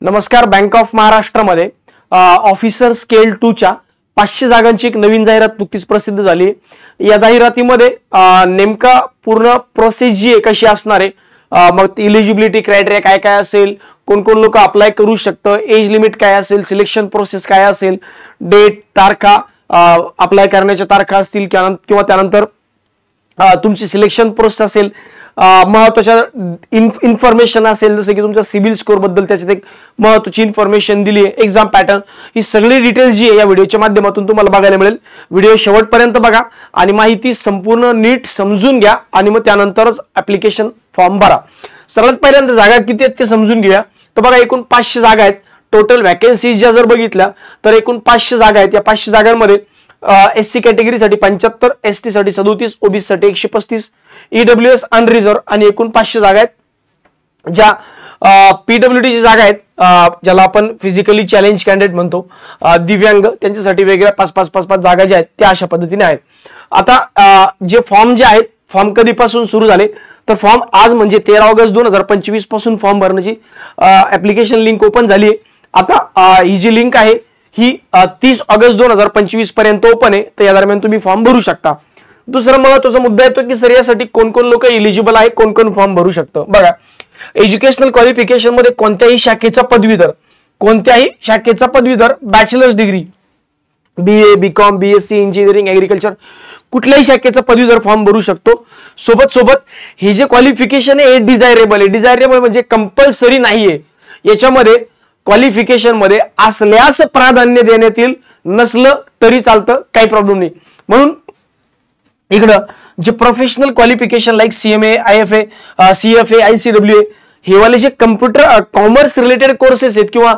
नमस्कार. Bank of महाराष्ट्रामध्ये officer scale 2 च्या 500 जागांची एक नवीन जाहिरात नुकतीच प्रसिद्ध झाली. या जाहिरातीमध्ये नेमका पूर्ण प्रोसेस जी आहे कशी असणार आहे, मग इलिजिबिलिटी क्रायटेरिया काय काय असेल, कोण कोण लोक अप्लाय करू शकतं, एज लिमिट काय असेल, सिलेक्शन प्रोसेस काय असेल, डेट तारखा, अप्लाय करण्याच्या तारखा असतील किंवा त्यानंतर तुमची सिलेक्शन प्रोसेस असेल, महत्त्वाच्या इन्फॉर्मेशन असेल जसं की तुमच्या सिबिल स्कोर बद्दल त्याच्यात एक महत्त्वाची इन्फॉर्मेशन दिली आहे, एक्झाम पॅटर्न, ही सगळी डिटेल्स जी आहे या व्हिडिओच्या माध्यमातून तुम्हाला बघायला मिळेल. व्हिडिओ शेवटपर्यंत बघा आणि माहिती संपूर्ण नीट समजून घ्या आणि मग त्यानंतरच ऍप्लिकेशन फॉर्म भरा. सर्वात पहिल्यांदा जागा किती आहेत ते समजून घेऊया. तर बघा, एकूण 500 जागा आहेत. टोटल वॅकन्सी ज्या जर बघितल्या तर एकूण 500 जागा आहेत. या 500 जागांमध्ये एससी कॅटेगरीसाठी 75, एसटी साठी 37, ओबीसी साठी 135, ईडब्ल्यूएस अनरिझर्व आणि एकूण 500 जागा आहेत. ज्या पीडब्ल्यूडी जागा आहेत, ज्याला आपण फिजिकली चॅलेंज कॅन्डिडेट म्हणतो, दिव्यांग, त्यांच्यासाठी वेगळ्या 5 जागा ज्या आहेत त्या अशा पद्धतीने आहेत. आता जे फॉर्म जे आहेत, फॉर्म कधीपासून सुरू झाले तर फॉर्म आज म्हणजे 13 ऑगस्ट 2025 पासून फॉर्म भरण्याची ऍप्लिकेशन लिंक ओपन झाली आहे. आता ही जी लिंक आहे ही 30 ऑगस्ट 2025 पर्यंत ओपन आहे, तर या दरम्यान तुम्ही फॉर्म भरू शकता. दुसरा महत्त्वाचा मुद्दा येतो की सर यासाठी कोण कोण लोक एलिजिबल आहे, कोण कोण फॉर्म भरू शकतं. बघा, एज्युकेशनल क्वालिफिकेशन मध्ये कोणत्याही शाखेचा पदवीधर, bachelors degree, BA, BCom, BSc, engineering, agriculture, कुठल्याही शाखेचा पदवीधर फॉर्म भरू शकतो. सोबत हे जे क्वालिफिकेशन आहे हे डिझायरेबल आहे. डिझायरेबल म्हणजे कंपल्सरी नाहीये. याच्यामध्ये क्वालिफिकेशन मध्ये असल्यास प्राधान्य देण्यात येईल, नसलं तरी चालतं, काही प्रॉब्लेम नाही. म्हणून इकडं जे professional qualification like CMA, IFA, CFA, ICWA हे वाले जे कम्प्युटर कॉमर्स रिलेटेड कोर्सेस आहेत किंवा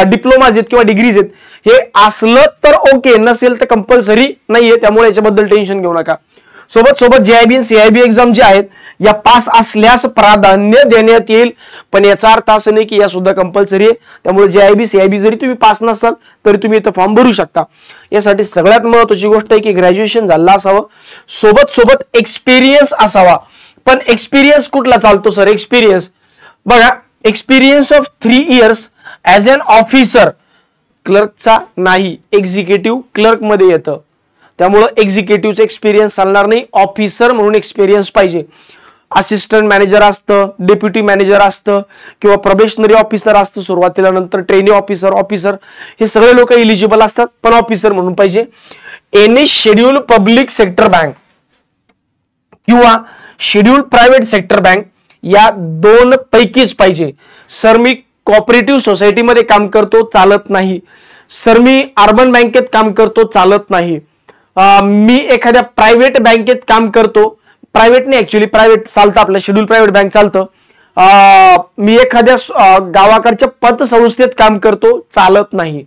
डिप्लोमाज आहेत किंवा डिग्रीज आहेत, हे असलं तर ओके, नसेल तर कंपल्सरी नाहीये. त्यामुळे याच्याबद्दल टेन्शन घेऊ नका. सोबत JIB आणि CIB एक्झाम जे आहेत या पास असल्यास प्राधान्य देण्यात येईल, पण याचा अर्थ असं नाही की या सुद्धा कंपल्सरी आहे. त्यामुळे JIB CIB जरी तुम्ही पास नसाल तरी तुम्ही इथं फॉर्म भरू शकता. यासाठी सगळ्यात महत्त्वाची गोष्ट आहे की ग्रॅज्युएशन झालं असावं, सोबत एक्सपिरियन्स असावा. पण एक्सपिरियन्स कुठला चालतो सर? एक्सपिरियन्स बघा, experience of 3 years as an officer क्लर्कचा नाही, एक्झिक्युटिव्ह क्लर्क मध्ये येतं. त्यामुळे एक्झिक्युटिव्हचा एक्सपिरियन्स चालणार नाही, ऑफिसर म्हणून एक्सपिरियन्स पाहिजे. असिस्टंट मॅनेजर असतं, डेप्युटी मॅनेजर असतं किंवा प्रोबेशनरी ऑफिसर असतं सुरुवातीला, नंतर ट्रेनी ऑफिसर, हे सगळे लोक इलिजिबल असतात, पण ऑफिसर म्हणून पाहिजे. Any schedule public sector bank किंवा शेड्यूल प्रायव्हेट सेक्टर बँक या 2 पैकीच पाहिजे. सर मी कोऑपरेटिव्ह सोसायटीमध्ये काम करतो, चालत नाही. सर मी अर्बन बँकेत काम करतो, चालत नाही. मी एखाद्या प्रायव्हेट बँकेत काम करतो, प्रायव्हेट नाही ऍक्च्युली, प्रायव्हेट चालतं, आपलं शेड्यूल प्रायव्हेट बँक चालतं. मी एखाद्या गावाकडच्या पतसंस्थेत काम करतो, चालत नाही.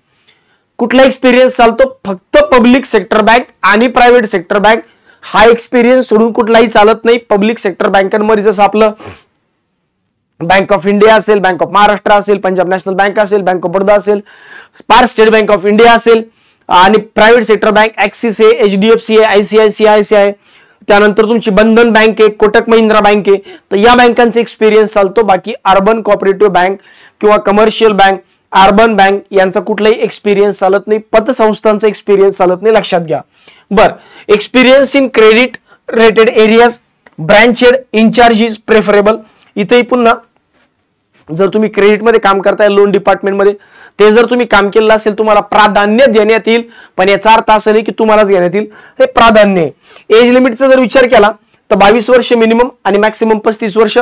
कुठला एक्सपिरियन्स चालतो? फक्त पब्लिक सेक्टर बँक आणि प्रायव्हेट सेक्टर बँक. हा एक्सपिरियन्स सोडून कुठलाही चालत नाही. पब्लिक सेक्टर बँकांमध्ये जसं आपलं बँक ऑफ इंडिया असेल, बँक ऑफ महाराष्ट्र असेल, पंजाब नॅशनल बँक असेल, बँक ऑफ बडोदा असेल, स्टेट बँक ऑफ इंडिया असेल, आणि प्रायव्हेट सेक्टर बँक ऍक्सिस आहे, HDFC आहे, ICICI आहे, त्यानंतर तुमची बंधन बँक आहे, कोटक महिंद्रा बँक आहे, तर या बँकांचा एक्सपिरियन्स चालतो. बाकी अर्बन कोऑपरेटिव्ह बँक किंवा कमर्शियल बँक, अर्बन बँक यांचा कुठलाही एक्सपिरियन्स चालत नाही. पतसंस्थांचा एक्सपिरियन्स चालत नाही, लक्षात घ्या. Experience in credit rated areas, branch head, incharge is preferable. इथेही पुन्हा जर तुम्ही क्रेडिटमध्ये काम करताय, लोन डिपार्टमेंटमध्ये, ते जर तुम्ही काम केलं असेल तुम्हाला प्राधान्य देण्यात येईल, पण याचा अर्थ असं नाही की तुम्हालाच घेण्यात येईल, हे प्राधान्य आहे. एज लिमिटचा जर विचार केला तर 22 वर्ष मिनिमम आणि मॅक्सिमम 35 वर्ष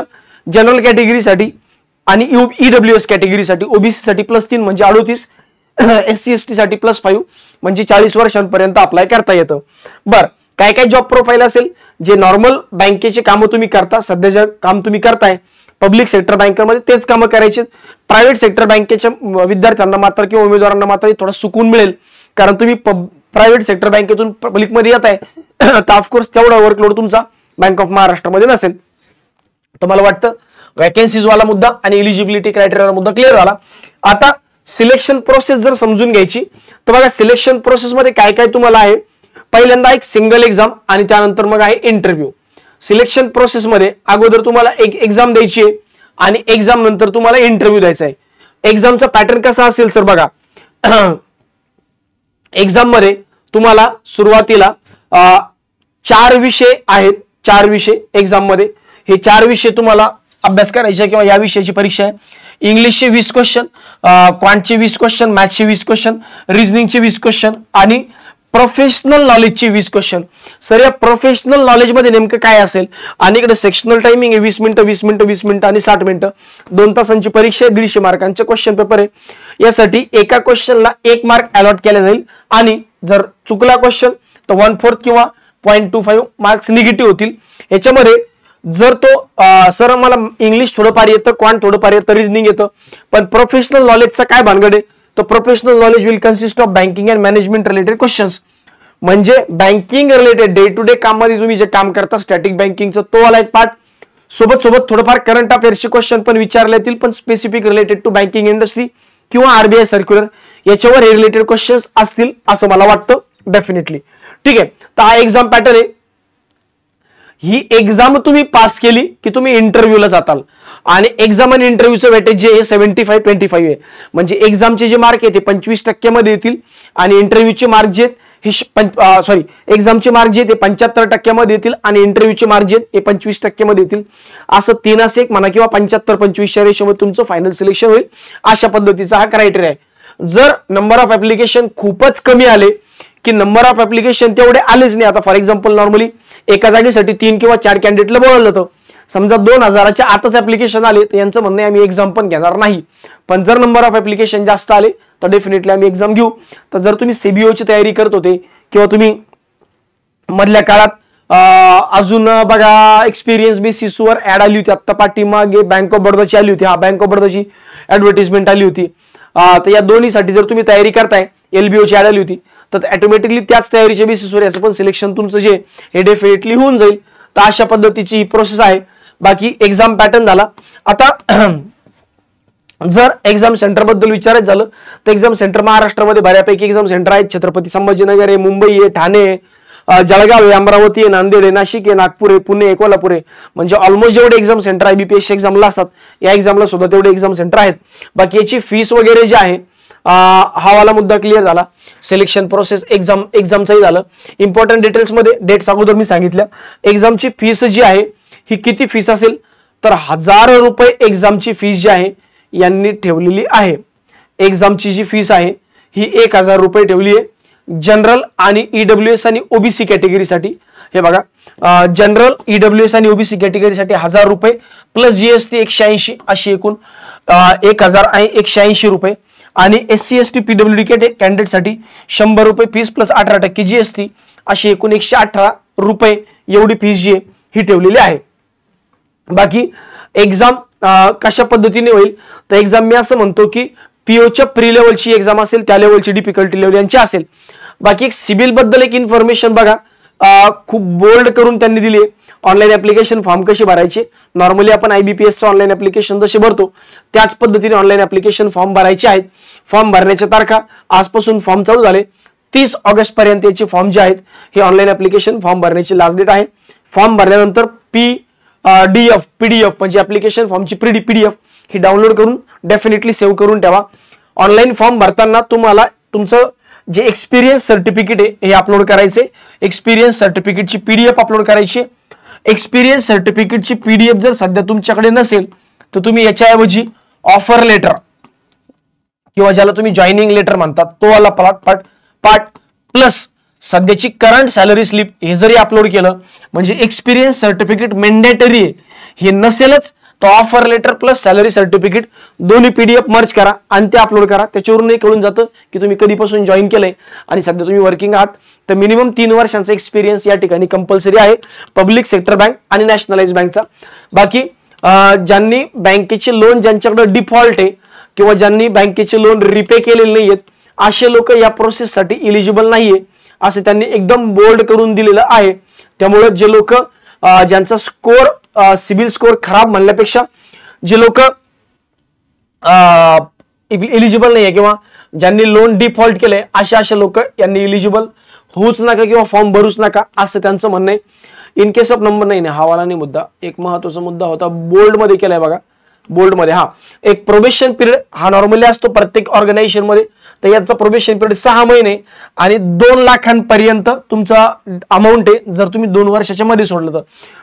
जनरल कॅटेगरीसाठी आणि EWS कॅटेगरीसाठी. ओबीसी साठी +3 म्हणजे 38, SC ST साठी +5 म्हणजे 40 वर्षांपर्यंत अप्लाय करता येतं. काय काय जॉब प्रोफाईल असेल? जे नॉर्मल बँकेचे कामं तुम्ही करता, सध्या जे काम तुम्ही करताय पब्लिक सेक्टर बँकेमध्ये तेच कामं करायचे. प्रायव्हेट सेक्टर बँकेच्या विद्यार्थ्यांना मात्र किंवा उमेदवारांना मात्र थोडा सुकून मिळेल, कारण तुम्ही प्रायव्हेट सेक्टर बँकेतून पब्लिकमध्ये येत आहे, तर ऑफकोर्स तेवढा वर्कलोड तुमचा बँक ऑफ महाराष्ट्रामध्ये नसेल. तर मला वाटतं वॅकन्सीज वाला मुद्दा आणि एलिजिबिलिटी क्रायटेरिया मुद्दा क्लिअर झाला. आता सिलेक्शन प्रोसेस जर समजून घ्यायची तर बघा, सिलेक्शन प्रोसेस मध्ये काय काय तुम्हाला आहे. पहिल्यांदा एक सिंगल एक्झाम आणि त्यानंतर मग आहे इंटरव्ह्यू. सिलेक्शन प्रोसेस मध्ये अगोदर तुम्हाला एक एक्झाम द्यायची आहे आणि एक्झाम नंतर तुम्हाला इंटरव्ह्यू द्यायचा आहे. एक्झामचा पॅटर्न कसा असेल सर बघा, एक्झाम मध्ये तुम्हाला सुरुवातीला 4 विषय आहेत, 4 विषय एक्झाम मध्ये, हे 4 विषय तुम्हाला अभ्यास करायचे किंवा या विषयाची परीक्षा आहे. इंग्लिशचे 20 क्वेश्चन, क्वांटचे 20 क्वेश्चन, मॅथ्सचे 20 क्वेश्चन, रिझनिंगचे 20 क्वेश्चन आणि प्रोफेशनल नॉलेजचे 20 क्वेश्चन. सर या प्रोफेशनल नॉलेज मध्ये नेमकं काय असेल, आणि इकडे सेक्शनल टायमिंग आहे 20 मिनिटं 20 मिनिटं 20 मिनिटं आणि 60 मिनिटं, 2 तासांची परीक्षा आहे, 150 मार्कांचे क्वेश्चन पेपर आहे. यासाठी एका क्वेश्चनला 1 मार्क अलॉट केला जाईल आणि जर चुकला क्वेश्चन तर 1/4 किंवा 0.25 मार्क्स निगेटिव्ह होतील. याच्यामध्ये जर तो सर मला इंग्लिश थोडंफार येतं, क्वांट थोडंफार येतं, रिझनिंग येतं, पण प्रोफेशनल नॉलेजचा काय भानगड आहे, तर professional knowledge will consist of banking and management related questions. म्हणजे banking related day to day काममध्ये तुम्ही जे काम करता स्टॅटिक बँकिंगचं तो वाला एक पार्ट, सोबत थोडंफार करंट अफेअर्सचे क्वेश्चन पण विचारले येतील, पण specific related to banking industry किंवा आरबीआय सर्क्युलर याच्यावर हे रिलेटेड क्वेश्चन्स असतील असं मला वाटतं डेफिनेटली. ठीक आहे, तर हा एक्झाम पॅटर्न आहे. ही एक्झाम तुम्ही पास केली की तुम्ही इंटरव्ह्यूला जाताल, आणि एक्झाम आणि इंटरव्ह्यूचं वेटेज जे आहे 75-25 आहे. म्हणजे एक्झामचे जे मार्क आहे ते 25% मध्ये येतील आणि इंटरव्ह्यूचे मार्क जे हे एक्झामचे मार्क जे ते 75% मध्ये येतील आणि इंटरव्ह्यूचे मार्क जे हे 25% मध्ये येतील. असं 3-1 म्हणा किंवा 75-25 रेशोमध्ये तुमचं फायनल सिलेक्शन होईल. अशा पद्धतीचा हा क्रायटेरिया आहे. जर नंबर ऑफ ऍप्लिकेशन खूपच कमी आले की नंबर ऑफ ऍप्लिकेशन तेवढे आलेच नाही, आता फॉर एक्झाम्पल नॉर्मली एका जागेसाठी 3 किंवा 4 कॅन्डिडेटला बोलावलं जातं, समजा 2000च्या आतच ऍप्लिकेशन आले तर यांचं म्हणणं आहे आम्ही एक्झाम पण घेणार नाही. पण जर नंबर ऑफ ऍप्लिकेशन जास्त आले तर डेफिनेटली आम्ही एक्झाम घेऊ. तर जर तुम्ही सीबीओची तयारी करत होते किंवा तुम्ही मधल्या काळात अजून बघा एक्सपिरियन्स बेसिसवर ऍड आली होती, आता पाठीमागे बँक ऑफ बडोदाची आली होती, बँक ऑफ बडोदाची ऍडव्हर्टिजमेंट आली होती. तर या दोन्हीसाठी जर तुम्ही तयारी करताय, एलबीओची ऍड आली होती, तर ऑटोमॅटिकली त्याच तयारीच्या बेसिसवर याचं पण सिलेक्शन तुमचं जे हे डेफिनेटली होऊन जाईल. तर अशा पद्धतीची ही प्रोसेस आहे. बाकी एक्झाम पॅटर्न झाला. आता जर एक्झाम सेंटर बद्दल विचारायचं झालं तर एक्झाम सेंटर महाराष्ट्रामध्ये बऱ्यापैकी एक्झाम सेंटर आहेत. छत्रपती संभाजीनगर आहे, मुंबई आहे, ठाणे आहे, जळगाव आहे, अमरावती आहे, नांदेड आहे, नाशिक आहे, नागपूर आहे, पुणे आहे, कोल्हापूर आहे. म्हणजे ऑलमोस्ट जेवढे एक्झाम सेंटर आहे बीपीएससी एक्झामला असतात या एक्झामला सुद्धा तेवढे एक्झाम सेंटर आहेत. बाकी याची फीस वगैरे जे आहे हा वाला मुद्दा क्लिअर झाला. सिलेक्शन प्रोसेस एक्झामचाही झालं. इम्पॉर्टंट डिटेल्स मध्ये डेट्स अगोदर मी सांगितल्या. एक्झामची फीस जी आहे ही किती फीस असेल तर 1000 रुपये एक्झामची फीस जी आहे यांनी ठेवलेली आहे. एक्झामची जी फीस आहे ही 1000 रुपये ठेवली आहे. जनरल आणि ईडब्ल्यूएस आणि ओबीसी कॅटेगरीसाठी हे बघा, जनरल ईडब्ल्यूएस आणि ओबीसी कॅटेगरीसाठी 1000 रुपये प्लस जीएसटी 180 अशी एकूण 1180 रुपये. आणि एससी एसटी पीडब्ल्यूडी कॅन्डिडेटसाठी 100 रुपये फीस प्लस 18% जीएसटी अशी एकूण 118 रुपये एवढी फीस जी आहे ही ठेवलेली आहे. बाकी एक्झाम कशा पद्धतीने होईल तर एक्झाम मी असं म्हणतो की पीओच्या प्री लेवलची एक्झाम असेल, त्या लेवलची डिफिकल्टी लेवल यांची असेल. बाकी एक सिबिल बद्दल एक इन्फॉर्मेशन बघा, खूप बोल्ड करून त्यांनी दिली आहे. ऑनलाईन ऍप्लिकेशन फॉर्म कसे भरायचे, नॉर्मली आपण आयबीपीएसचं ऑनलाईन ऍप्लिकेशन जसे भरतो त्याच पद्धतीने ऑनलाईन ऍप्लिकेशन फॉर्म भरायचे आहेत. फॉर्म भरण्याच्या तारखा आजपासून फॉर्म चालू झाले, 30 ऑगस्ट पर्यंत याचे फॉर्म जे आहेत हे ऑनलाईन ऍप्लिकेशन फॉर्म भरण्याची लास्ट डेट आहे. फॉर्म भरल्यानंतर पीडीएफ म्हणजे ऍप्लिकेशन फॉर्मची पीडीएफ ही डाउनलोड करून डेफिनेटली सेव्ह करून ठेवा. ऑनलाईन फॉर्म भरताना तुम्हाला तुमचं जे एक्सपिरियन्स सर्टिफिकेट आहे हे अपलोड करायचे. एक्सपिरियन्स सर्टिफिकेटची पीडीएफ अपलोड करायची. एक्सपिरियन्स सर्टिफिकेटची पीडीएफ जर सध्या तुमच्याकडे नसेल तर तुम्ही याच्याऐवजी ऑफर लेटर किंवा ज्याला तुम्ही जॉईनिंग लेटर म्हणतात तो वाला पार्ट प्लस सध्याची करंट सॅलरी स्लिप हे जरी अपलोड केलं म्हणजे एक्सपिरियन्स सर्टिफिकेट मॅन्डेटरी आहे. हे नसेलच तर offer letter plus salary certificate दोन्ही पीडीएफ मर्ज करा आणि ते अपलोड करा. त्याच्यावरून कळून जातं की तुम्ही कधीपासून जॉईन केलंय आणि सध्या तुम्ही वर्किंग आहात. तर मिनिमम 3 वर्षांचा एक्सपिरियन्स या ठिकाणी कंपल्सरी आहे, पब्लिक सेक्टर बँक आणि नॅशनलाइज बँकचा. बाकी ज्यांनी बँकेचे लोन ज्यांच्याकडे डिफॉल्ट आहे किंवा ज्यांनी बँकेचे लोन रिपे केलेले नाहीयेत असे लोक या प्रोसेससाठी इलिजिबल नाहीये असे त्यांनी एकदम बोल्ड करून दिलेलं आहे. त्यामुळे जे लोक ज्यांचा स्कोर सिबिल स्कोर खराब म्हणण्यापेक्षा जे लोक इलिजिबल नाहीये किंवा ज्यांनी लोन डिफॉल्ट केलंय अशा लोक यांनी इलिजिबल होऊच नका किंवा फॉर्म भरूच नका असं त्यांचं म्हणणं आहे. इन केस ऑफ नंबर नाही हा वाला नाही मुद्दा, एक महत्वाचा मुद्दा होता बोल्ड मध्ये केलाय बघा. बोल्ड मध्ये, हा एक प्रोबेशन पिरियड हा नॉर्मली असतो प्रत्येक ऑर्गनायझेशन मध्ये. तर याचा प्रोबेशन पिरियड 6 महिने आणि 2 लाखांपर्यंत तुमचा अमाऊंट आहे जर तुम्ही 2 वर्षाच्या मध्ये सोडलं तर.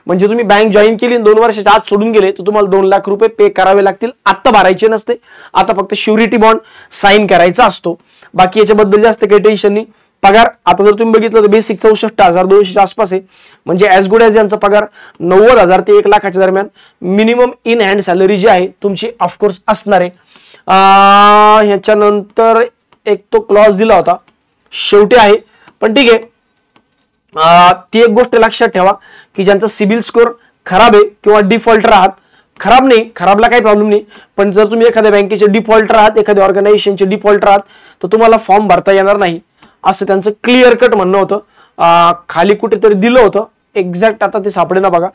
म्हणजे तुम्ही बँक जॉईन केली 2 वर्षाच्या आत सोडून गेले तर तुम्हाला 2 लाख रुपये पे करावे लागतील. आता भरायचे नसते, आता फक्त श्युरिटी बॉन्ड साईन करायचा असतो. बाकी याच्याबद्दल जास्त काही टेन्शन नाही. पगार आता जर तुम्ही बघितलं तर बेसिक 64,200 आसपास आहे. म्हणजे ॲज गुड ॲज यांचा पगार 90,000 ते 1 लाखाच्या दरम्यान मिनिमम इन हँड सॅलरी जी आहे तुमची ऑफकोर्स असणार आहे. ह्याच्यानंतर एक तो क्लॉज दिला होता शेवटी आहे, पण ठीक आहे. ती एक गोष्ट लक्षात ठेवा की ज्यांचा सिबिल स्कोअर खराब आहे किंवा डिफॉल्टर आहात, खराब नाही, खराबला काही प्रॉब्लेम नाही, पण जर तुम्ही एखाद्या बँकेचे डिफॉल्टर आहात, एखाद्या ऑर्गनायझेशनचे डिफॉल्टर आहात तर तुम्हाला फॉर्म भरता येणार नाही असं त्यांचं क्लिअर कट म्हणणं होतं. खाली कुठेतरी दिलं होतं एक्झॅक्ट, आता ते सापडे ना बघा,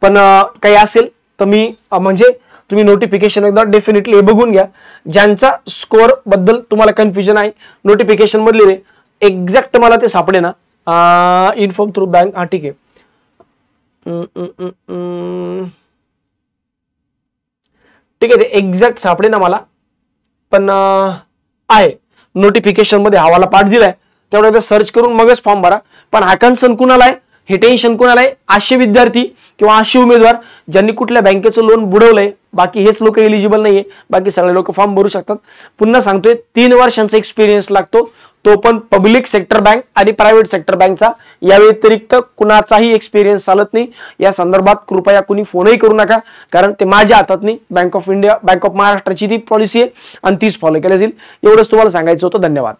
पण काही असेल तर मी म्हणजे तुम्ही नोटिफिकेशन एकदा डेफिनेटली बघून घ्या. ज्यांचा स्कोअर बद्दल तुम्हाला कन्फ्युजन आहे नोटिफिकेशन मधले एक्झॅक्ट मला ते सापडे ना, इन्फॉर्म थ्रू बँक, हा ठीक आहे. ठीक आहे, ते एक्झॅक्ट सापडे ना मला, पण आहे नोटिफिकेशन मध्ये हवाला पाठ दिलाय, तेवढं सर्च करून मगच फॉर्म भरा. पण हा कन्सर्न कुणाला आहे, हे टेन्शन कुणाला आहे, असे विद्यार्थी किंवा असे उमेदवार ज्यांनी कुठल्या बँकेचं लोन बुडवलंय, बाकी हेच लोक एलिजिबल नाहीये, बाकी सगळे लोक फॉर्म भरू शकतात. पुन्हा सांगतोय 3 वर्षांचा एक्सपिरियन्स लागतो, तो पण पब्लिक सेक्टर बँक आणि प्रायव्हेट सेक्टर बँकचा. या व्यतिरिक्त कुणाचाही एक्सपिरियन्स चालत नाही. या संदर्भात कृपया कुणी फोनही करू नका, कारण ते माझ्या हातात नाही. Bank of India, bank of महाराष्ट्राची ती पॉलिसी आहे आणि तीच फॉलो केली जाईल. एवढंच तुम्हाला सांगायचं होतं. धन्यवाद.